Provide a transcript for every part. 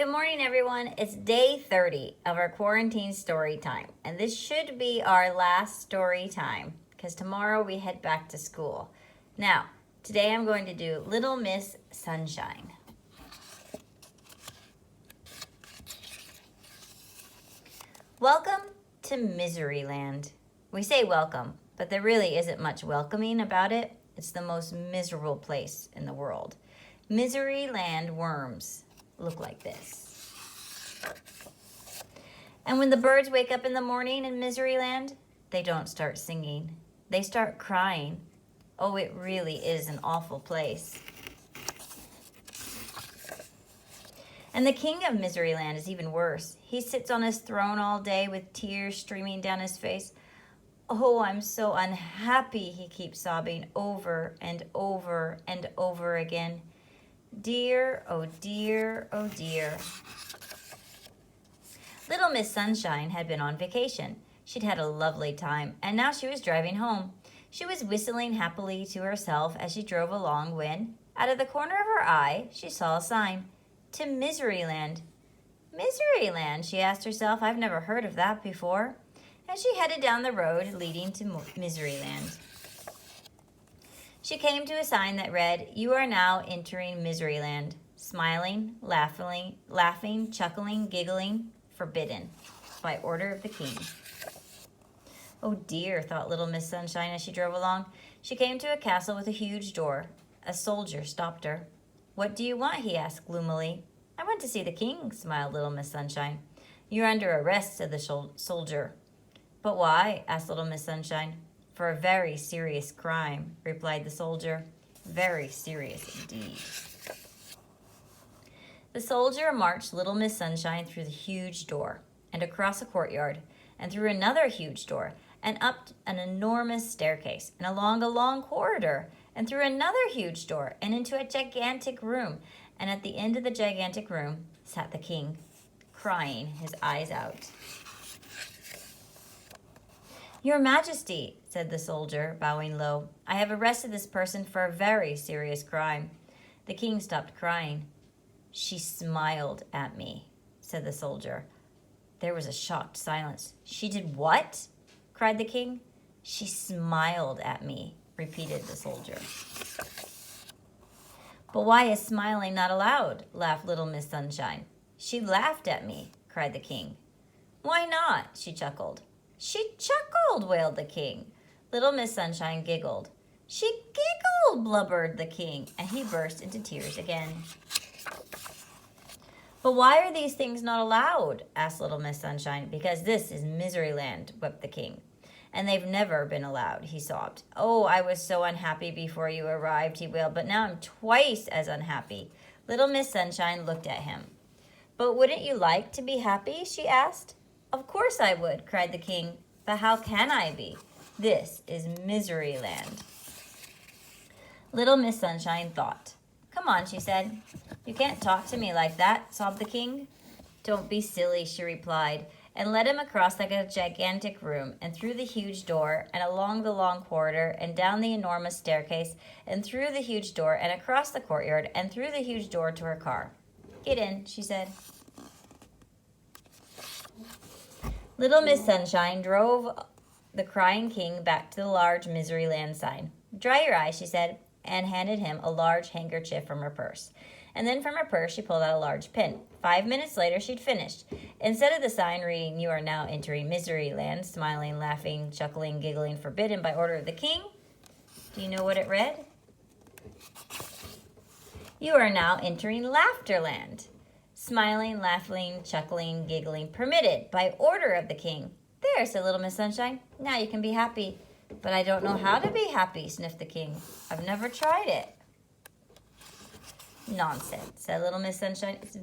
Good morning, everyone. It's day 30 of our quarantine story time, and this should be our last story time because tomorrow we head back to school. Now, today I'm going to do Little Miss Sunshine. Welcome to Miseryland. We say welcome, but there really isn't much welcoming about it. It's the most miserable place in the world. Miseryland worms look like this. And when the birds wake up in the morning in Miseryland, they don't start singing. They start crying. Oh, it really is an awful place. And the king of Miseryland is even worse. He sits on his throne all day with tears streaming down his face. Oh, I'm so unhappy, he keeps sobbing over and over and over again. Dear, oh dear, oh dear. Little Miss Sunshine had been on vacation. She'd had a lovely time, and now she was driving home. She was whistling happily to herself as she drove along when, out of the corner of her eye, she saw a sign. To Miseryland. Miseryland, she asked herself. I've never heard of that before. And she headed down the road leading to Miseryland. She came to a sign that read, You are now entering Miseryland. Smiling, laughing, chuckling, giggling, forbidden, by order of the king. Oh dear, thought Little Miss Sunshine as she drove along. She came to a castle with a huge door. A soldier stopped her. What do you want? He asked gloomily. I want to see the king, smiled Little Miss Sunshine. You're under arrest, said the soldier. But why? Asked Little Miss Sunshine. For a very serious crime, replied the soldier. Very serious indeed. The soldier marched Little Miss Sunshine through the huge door, and across a courtyard, and through another huge door, and up an enormous staircase, and along a long corridor, and through another huge door, and into a gigantic room. And at the end of the gigantic room sat the king, crying his eyes out. Your Majesty, said the soldier, bowing low, I have arrested this person for a very serious crime. The king stopped crying. She smiled at me, said the soldier. There was a shocked silence. She did what? Cried the king. She smiled at me, repeated the soldier. But why is smiling not allowed? Laughed Little Miss Sunshine. She laughed at me, cried the king. Why not? She chuckled. She chuckled, wailed the king. Little Miss Sunshine giggled. She giggled, blubbered the king, and he burst into tears again. But why are these things not allowed? Asked Little Miss Sunshine. Because this is Miseryland, wept the king. And they've never been allowed, he sobbed. Oh, I was so unhappy before you arrived, he wailed, but now I'm twice as unhappy. Little Miss Sunshine looked at him. But wouldn't you like to be happy? She asked. Of course I would, cried the king. But how can I be? This is Miseryland. Little Miss Sunshine thought. Come on, she said. You can't talk to me like that, sobbed the king. Don't be silly, she replied, and led him across like a gigantic room, and through the huge door, and along the long corridor, and down the enormous staircase, and through the huge door, and across the courtyard, and through the huge door to her car. Get in, she said. Little Miss Sunshine drove the crying king back to the large Miseryland sign. Dry your eyes, she said, and handed him a large handkerchief from her purse. And then from her purse she pulled out a large pin. 5 minutes later she'd finished. Instead of the sign reading, You are now entering Miseryland, smiling, laughing, chuckling, giggling, forbidden by order of the king, do you know what it read? You are now entering Laughterland. Smiling, laughing, chuckling, giggling, permitted by order of the king. There, said Little Miss Sunshine. Now you can be happy. But I don't know how to be happy, sniffed the king. I've never tried it. Nonsense, said Little Miss Sunshine. It's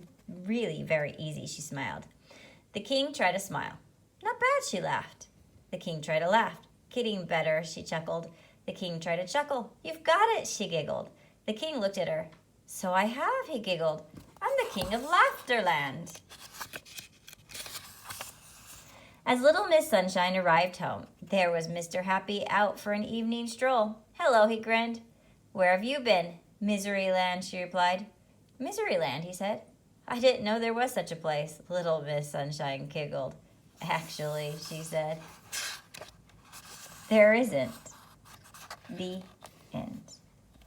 really very easy, she smiled. The king tried to smile. Not bad, she laughed. The king tried to laugh. Getting better, she chuckled. The king tried to chuckle. You've got it, she giggled. The king looked at her. So I have, he giggled. I'm the king of Laughterland. As Little Miss Sunshine arrived home, there was Mr. Happy out for an evening stroll. Hello, he grinned. Where have you been? Miseryland, she replied. Miseryland, he said. I didn't know there was such a place. Little Miss Sunshine giggled. Actually, she said, there isn't. The